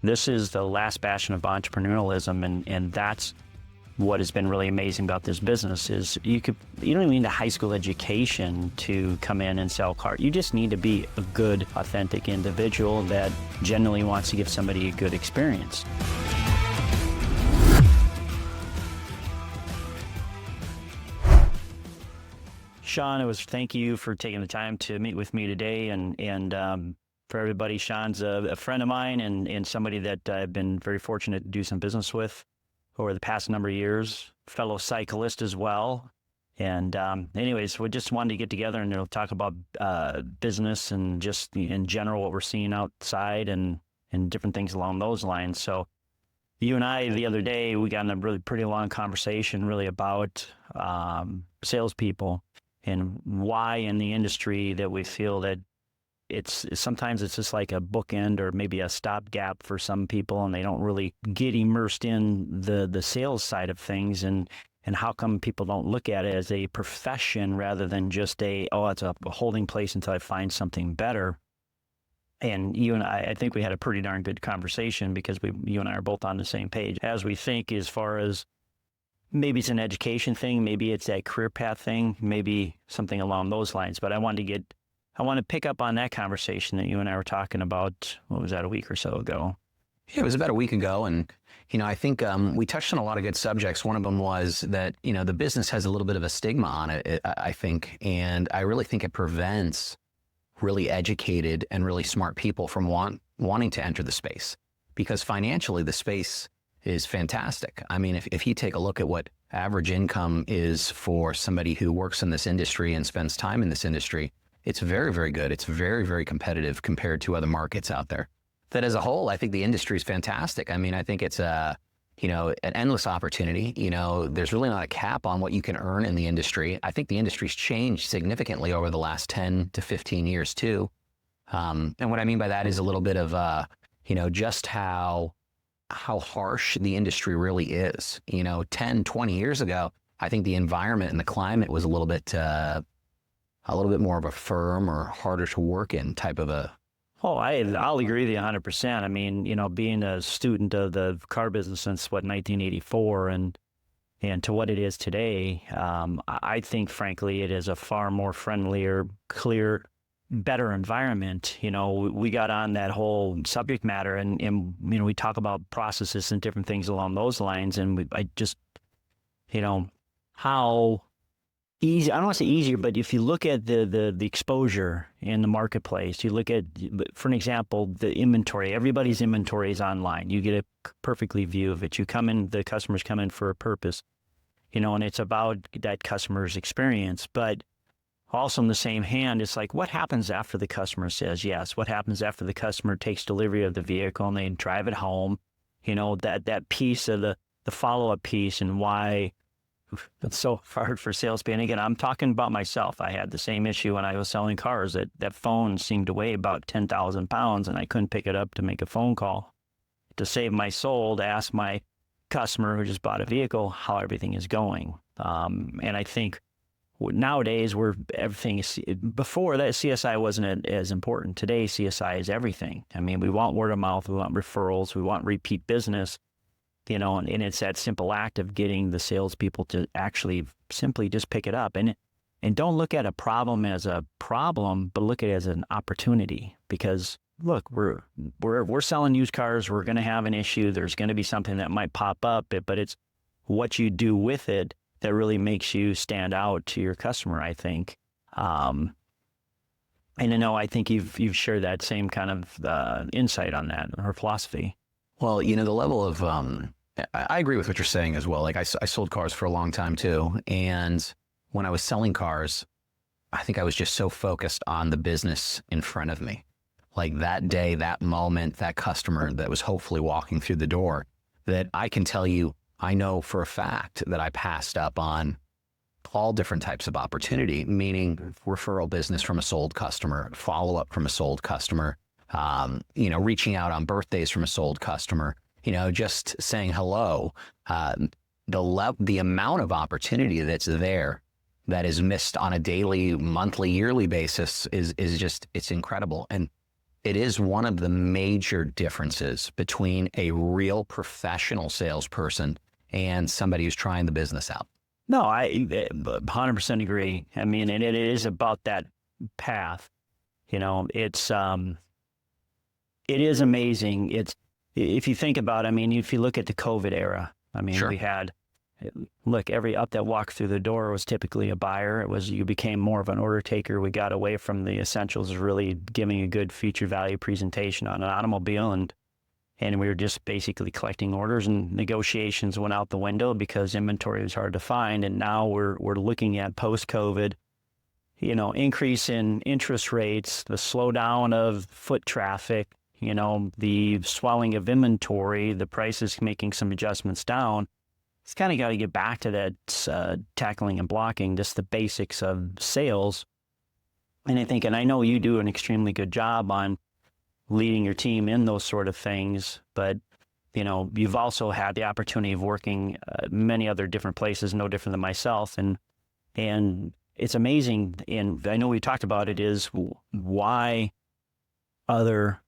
This is the last bastion of entrepreneurialism, and that's what has been really amazing about this business is you don't even need a high school education to come in and sell cars. You just need to be a good, authentic individual that genuinely wants to give somebody a good experience. Sean, thank you for taking the time to meet with me today, and for everybody, Sean's a friend of mine and somebody that I've been very fortunate to do some business with over the past number of years, fellow cyclist as well. And anyways, we just wanted to get together and talk about business and just in general what we're seeing outside and different things along those lines. So you and I, the other day, we got in a really pretty long conversation really about salespeople and why in the industry that we feel that sometimes it's just like a bookend or maybe a stopgap for some people, and they don't really get immersed in the sales side of things, and how come people don't look at it as a profession rather than just it's a holding place until I find something better. And you and I think we had a pretty darn good conversation because you and I are both on the same page as we think as far as maybe it's an education thing, maybe it's a career path thing, maybe something along those lines. But I want to pick up on that conversation that you and I were talking about, what was that, a week or so ago? Yeah, it was about a week ago. And, I think we touched on a lot of good subjects. One of them was that, the business has a little bit of a stigma on it, I think. And I really think it prevents really educated and really smart people from wanting to enter the space, because financially the space is fantastic. I mean, if you take a look at what average income is for somebody who works in this industry and spends time in this industry, it's very, very good. It's very, very competitive compared to other markets out there. That as a whole, I think the industry is fantastic. I mean, I think it's an endless opportunity. There's really not a cap on what you can earn in the industry. I think the industry's changed significantly over the last 10 to 15 years too. And what I mean by that is a little bit of, just how harsh the industry really is. 10, 20 years ago, I think the environment and the climate was a little bit more of a firm or harder to work in type of a. Oh, I'll agree with you 100%. I mean, being a student of the car business since 1984 and to what it is today, I think frankly it is a far more friendlier, clear, better environment. We got on that whole subject matter and we talk about processes and different things along those lines, and I just how easy, I don't want to say easier, but if you look at the exposure in the marketplace, you look at, for an example, the inventory, everybody's inventory is online. You get a perfectly view of it. The customers come in for a purpose, and it's about that customer's experience. But also in the same hand, it's like, what happens after the customer says yes? What happens after the customer takes delivery of the vehicle and they drive it home? That piece of the follow-up piece, and why it's so hard for salespeople. And again, I'm talking about myself. I had the same issue when I was selling cars. That phone seemed to weigh about 10,000 pounds, and I couldn't pick it up to make a phone call to save my soul, to ask my customer who just bought a vehicle how everything is going. And I think nowadays before that, CSI wasn't as important. Today, CSI is everything. I mean, we want word of mouth, we want referrals, we want repeat business. And it's that simple act of getting the salespeople to actually simply just pick it up and don't look at a problem as a problem, but look at it as an opportunity. Because look, we're selling used cars. We're going to have an issue. There's going to be something that might pop up, but it's what you do with it that really makes you stand out to your customer, I think. And I think you've shared that same kind of insight on that, or philosophy. Well, the level of, I agree with what you're saying as well. Like I sold cars for a long time too. And when I was selling cars, I think I was just so focused on the business in front of me. Like that day, that moment, that customer that was hopefully walking through the door, that I can tell you, I know for a fact that I passed up on all different types of opportunity, meaning referral business from a sold customer, follow-up from a sold customer, reaching out on birthdays from a sold customer, just saying hello. The amount of opportunity that's there that is missed on a daily, monthly, yearly basis is just, it's incredible. And it is one of the major differences between a real professional salesperson and somebody who's trying the business out. No, I 100% agree. I mean, and it is about that path. It is amazing. If you think about it, I mean, if you look at the COVID era, I mean, Sure. we had, look, every up that walked through the door was typically a buyer. You became more of an order taker. We got away from the essentials of really giving a good feature value presentation on an automobile, and we were just basically collecting orders, and negotiations went out the window because inventory was hard to find. And now we're looking at post-COVID, increase in interest rates, the slowdown of foot traffic, the swelling of inventory, the prices making some adjustments down. It's kind of got to get back to that tackling and blocking, just the basics of sales. And I know you do an extremely good job on leading your team in those sort of things, but you've also had the opportunity of working many other different places, no different than myself, and it's amazing. And I know we talked about it, is why other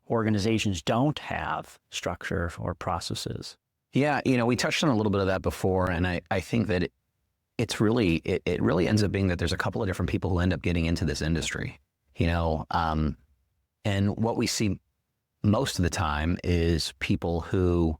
organizations don't have structure or processes. Yeah, we touched on a little bit of that before, and I think that it really ends up being that there's a couple of different people who end up getting into this industry, and what we see most of the time is people who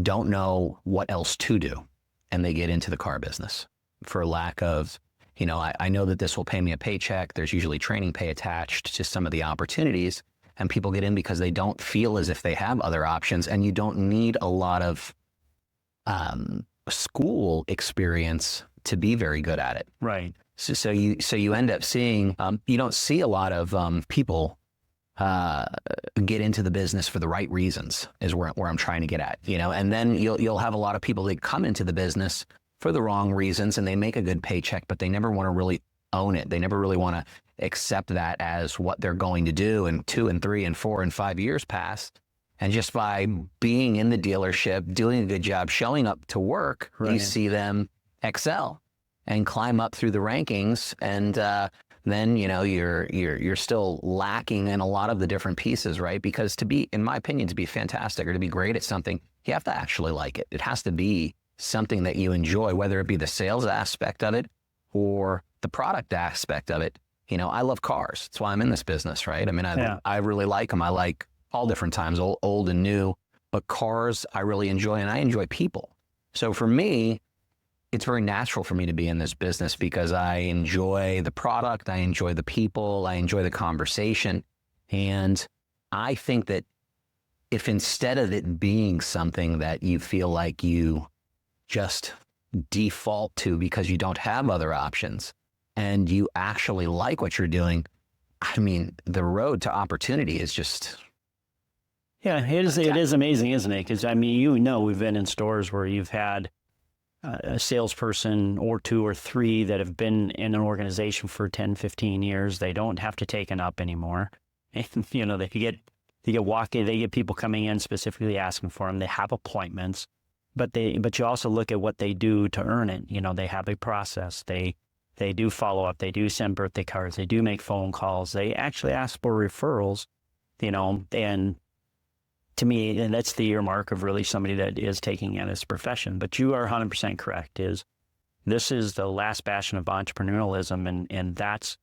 don't know what else to do, and they get into the car business for lack of, I know that this will pay me a paycheck. There's usually training pay attached to some of the opportunities, and people get in because they don't feel as if they have other options, and you don't need a lot of school experience to be very good at it. Right. So you end up seeing, you don't see a lot of people get into the business for the right reasons, is where I'm trying to get at, and then you'll have a lot of people that come into the business for the wrong reasons, and they make a good paycheck, but they never want to really own it. They never really want to accept that as what they're going to do, and 2 and 3 and 4 and 5 years pass. And just by being in the dealership, doing a good job, showing up to work, Right. You see them excel and climb up through the rankings, and then you're still lacking in a lot of the different pieces, right? Because in my opinion, to be fantastic or to be great at something, you have to actually like it. It has to be something that you enjoy, whether it be the sales aspect of it or the product aspect of it. I love cars. That's why I'm in this business, right? I mean, I really like them. I like all different times, old and new, but cars I really enjoy, and I enjoy people. So for me, it's very natural for me to be in this business because I enjoy the product, I enjoy the people, I enjoy the conversation. And I think that if instead of it being something that you feel like you just default to because you don't have other options, and you actually like what you're doing, I mean, the road to opportunity is just... Yeah, it is amazing, isn't it? Because, I mean, we've been in stores where you've had a salesperson or 2 or 3 that have been in an organization for 10, 15 years. They don't have to take an up anymore. And, they get people coming in specifically asking for them. They have appointments, but you also look at what they do to earn it. They have a process. They do follow up. They do send birthday cards. They do make phone calls. They actually ask for referrals, and to me, and that's the earmark of really somebody that is taking it as a profession. But you are 100% correct. This is the last bastion of entrepreneurialism, and that's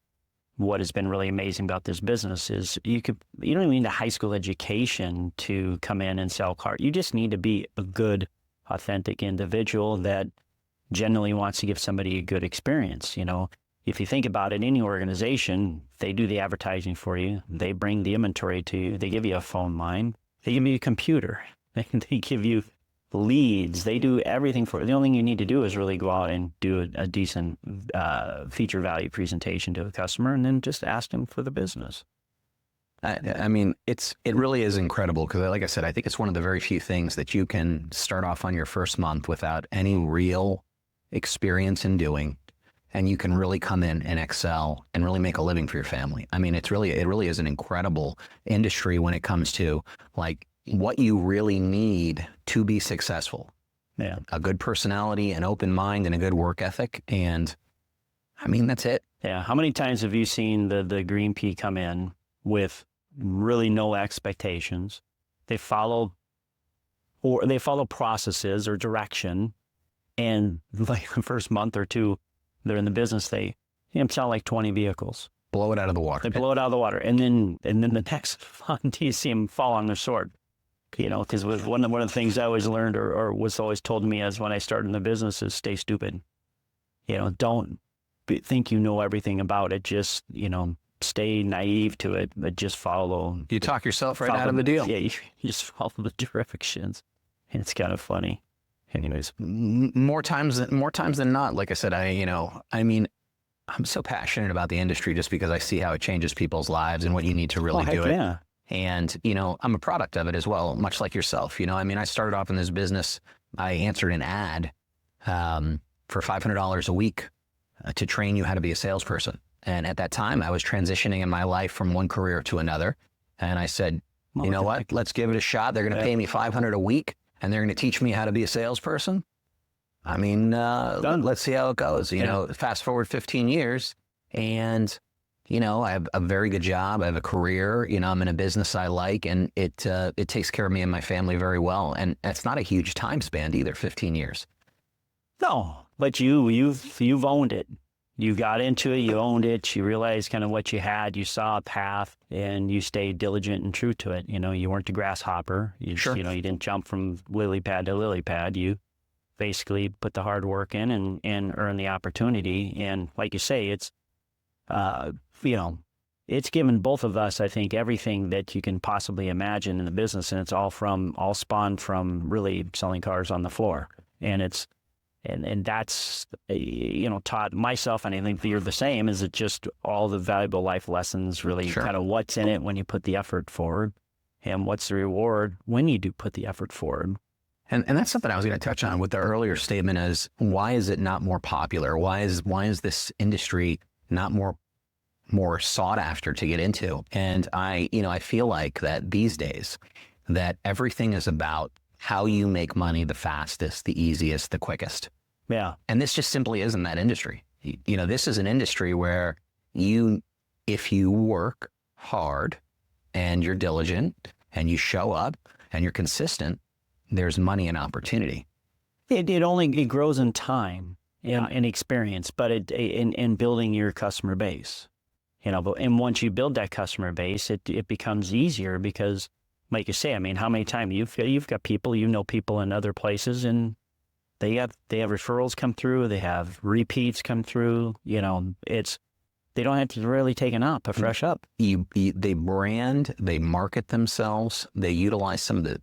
what has been really amazing about this business. Is you don't even need a high school education to come in and sell cars. You just need to be a good, authentic individual that generally wants to give somebody a good experience. If you think about it, any organization, they do the advertising for you. They bring the inventory to you. They give you a phone line. They give you a computer. They give you leads. They do everything for you. The only thing you need to do is really go out and do a decent feature value presentation to a customer, and then just ask them for the business. I mean, it really is incredible because, like I said, I think it's one of the very few things that you can start off on your first month without any real experience in doing, and you can really come in and excel and really make a living for your family. I mean, it really is an incredible industry when it comes to like what you really need to be successful. Yeah. A good personality, an open mind, and a good work ethic. And I mean, that's it. Yeah. How many times have you seen the green pea come in with really no expectations. They follow processes or direction. And like the first month or two they're in the business, they sell like 20 vehicles. Blow it out of the water. They blow it out of the water. And then the next month you see them fall on their sword. Because one of the things I always learned or was always told to me as when I started in the business is stay stupid. Don't think you know everything about it. Just, stay naive to it, but just follow. You talk yourself right out of the deal. Yeah, you just follow the directions. And it's kind of funny. Anyways. More times than not, like I said, I'm so passionate about the industry just because I see how it changes people's lives and what you need to really do it. Yeah. And, I'm a product of it as well, much like yourself. I started off in this business. I answered an ad for $500 a week to train you how to be a salesperson. And at that time, I was transitioning in my life from one career to another. And I said, you know what? Let's give it a shot. They're going to pay me $500 a week, and they're going to teach me how to be a salesperson. Let's see how it goes. Fast forward 15 years, and I have a very good job. I have a career. I'm in a business I like, and it takes care of me and my family very well. And it's not a huge time span either, 15 years. No, but you've owned it. You got into it, you owned it, you realized kind of what you had, you saw a path, and you stayed diligent and true to it. You weren't a grasshopper. Sure. You didn't jump from lily pad to lily pad. You basically put the hard work in and earn the opportunity. And like you say, it's given both of us, I think, everything that you can possibly imagine in the business, and it's all spawned from really selling cars on the floor. And it's and that's taught myself, and I think you're the same. Is it just all the valuable life lessons? Really, Sure. kind of what's in it when you put the effort forward, and what's the reward when you do put the effort forward. And that's something I was going to touch on with the earlier statement is why is it not more popular? Why is this industry not more sought after to get into? And I feel like that these days that everything is about how you make money the fastest, the easiest, the quickest. Yeah. And this just simply isn't that industry. This is an industry where if you work hard and you're diligent and you show up and you're consistent, there's money and opportunity. It grows in time and experience, but in building your customer base, and once you build that customer base, it becomes easier because, like you say, how many times you've got people, people in other places, and they have referrals come through, they have repeats come through, they don't have to really take a fresh up. They brand, they market themselves, they utilize some of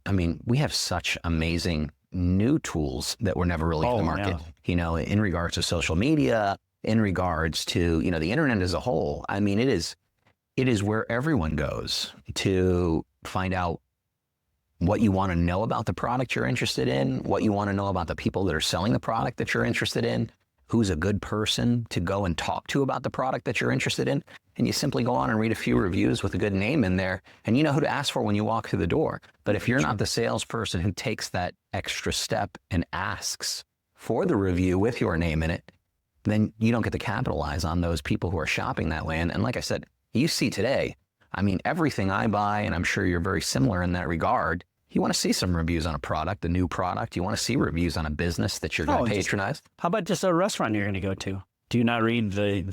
we have such amazing new tools that were never really in the market, in regards to social media, in regards to, the internet as a whole. It is where everyone goes to find out what you want to know about the product you're interested in, what you want to know about the people that are selling the product that you're interested in, who's a good person to go and talk to about the product that you're interested in. And you simply go on and read a few reviews with a good name in there, and you know who to ask for when you walk through the door. But if you're not the salesperson who takes that extra step and asks for the review with your name in it, then you don't get to capitalize on those people who are shopping that way. And like I said, you see today, everything I buy, and I'm sure you're very similar in that regard, you want to see some reviews on a product, a new product. You want to see reviews on a business that you're going to patronize. How about just a restaurant you're going to go to? Do you not read the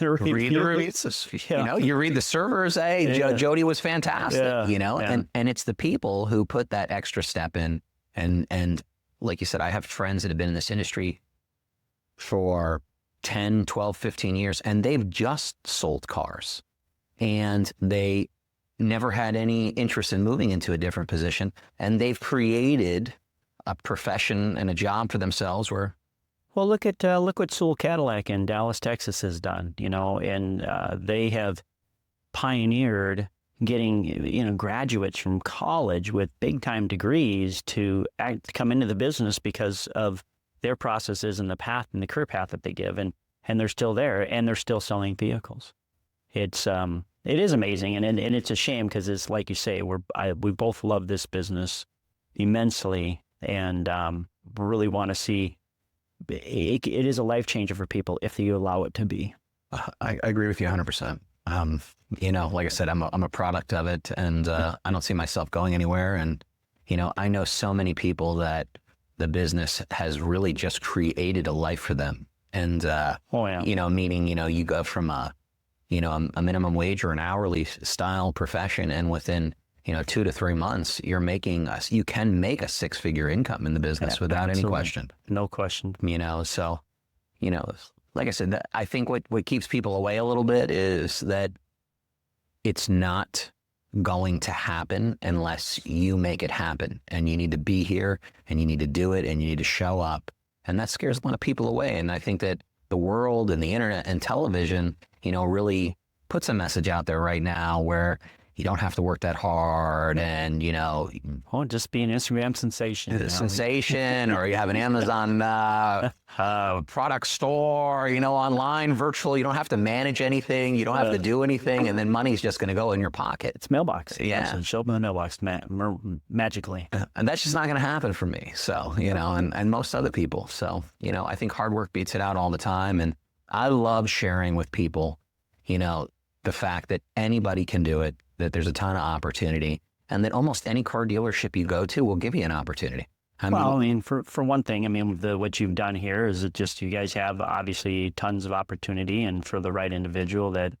reviews? Yeah. You read the servers. Hey, Jody was fantastic. Yeah. And it's the people who put that extra step in. And like you said, I have friends that have been in this industry for 10, 12, 15 years, and they've just sold cars, and they never had any interest in moving into a different position, and they've created a profession and a job for themselves where. Well, look what Sewell Cadillac in Dallas, Texas has done, and they have pioneered getting, graduates from college with big time degrees to come into the business because of their processes and the path and the career path that they give. And they're still there, and they're still selling vehicles. It is amazing, and it's a shame because it's like you say, we both love this business immensely, and really want to see it is a life changer for people if you allow it to be. I agree with you 100%. Like I said, I'm a product of it, and I don't see myself going anywhere. And I know so many people that the business has really just created a life for them. And Oh yeah. meaning you go from a minimum wage or an hourly style profession, and within 2 to 3 months, you can make a 6-figure income in the business without any Absolutely. question. No question. So like I said, I think what keeps people away a little bit is that it's not going to happen unless you make it happen, and you need to be here, and you need to do it, and you need to show up. And that scares a lot of people away. And I think that the world and the internet and television, really puts a message out there right now where you don't have to work that hard, and Oh, just be an Instagram sensation. sensation, or you have an Amazon product store, online, virtual. You don't have to manage anything. You don't have to do anything, and then money's just going to go in your pocket. It's mailbox. Yeah. So show up in the mailbox magically. And that's just not going to happen for me. So, and most other people. So, I think hard work beats it out all the time. And I love sharing with people, the fact that anybody can do it, that there's a ton of opportunity, and that almost any car dealership you go to will give you an opportunity. Well, I mean, for one thing, I mean, what you've done here is it just, you guys have obviously tons of opportunity, and for the right individual that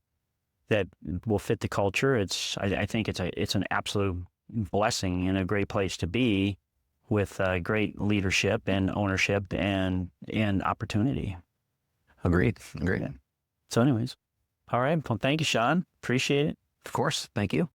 will fit the culture, I think it's an absolute blessing and a great place to be, with great leadership and ownership and opportunity. Agreed. So anyways, all right. Well, thank you, Sean. Appreciate it. Of course. Thank you.